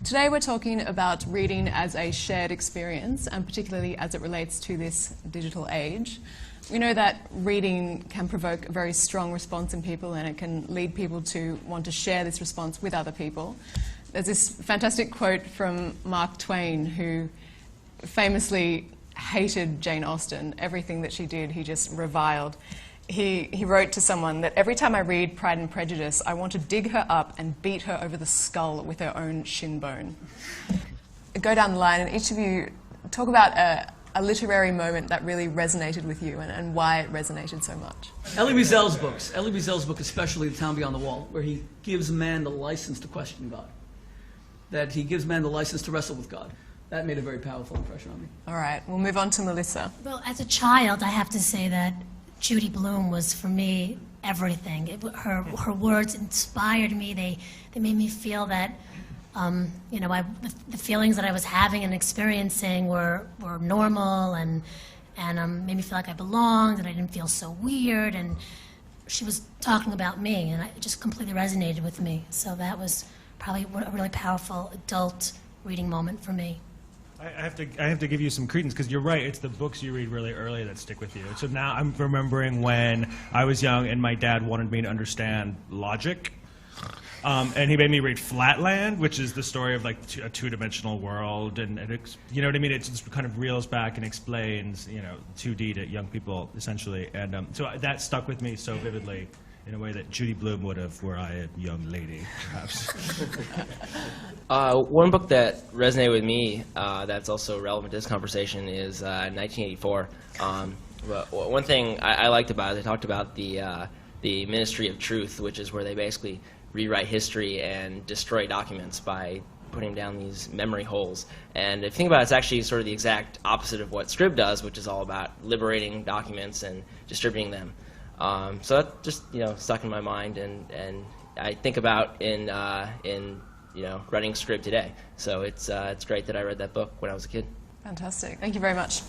Today we're talking about reading as a shared experience, and particularly as it relates to this digital age. We know that reading can provoke a very strong response in people, and it can lead people to want to share this response with other people. There's this fantastic quote from Mark Twain, who famously hated Jane Austen. Everything that she did, he just reviled. He wrote to someone that every time I read Pride and Prejudice, I want to dig her up and beat her over the skull with her own shin bone. Go down the line, and each of you talk about a literary moment that really resonated with you and why it resonated so much. Elie Wiesel's books. Elie Wiesel's book, especially The Town Beyond the Wall, where he gives man the license to question God. That he gives man the license to wrestle with God. That made a very powerful impression on me. All right, we'll move on to Melissa. Well, as a child, I have to say that Judy Blume was, for me, everything. Her words inspired me. They made me feel that, the feelings that I was having and experiencing were normal, and made me feel like I belonged, and I didn't feel so weird. And she was talking about me, and it just completely resonated with me. So that was probably a really powerful adult reading moment for me. I have to give you some credence, because you're right, it's the books you read really early that stick with you. So now I'm remembering when I was young and my dad wanted me to understand logic. And he made me read Flatland, which is the story of like a two-dimensional world, and you know what I mean? It just kind of reels back and explains, 2D to young people, essentially. And so that stuck with me so vividly, in a way that Judy Blume would have were I a young lady, perhaps. One book that resonated with me that's also relevant to this conversation is 1984. One thing I liked about it, they talked about the Ministry of Truth, which is where they basically rewrite history and destroy documents by putting down these memory holes. And if you think about it, it's actually sort of the exact opposite of what Scrib does, which is all about liberating documents and distributing them. So that just stuck in my mind, and I think about in writing Scrib today. So it's great that I read that book when I was a kid. Fantastic. Thank you very much.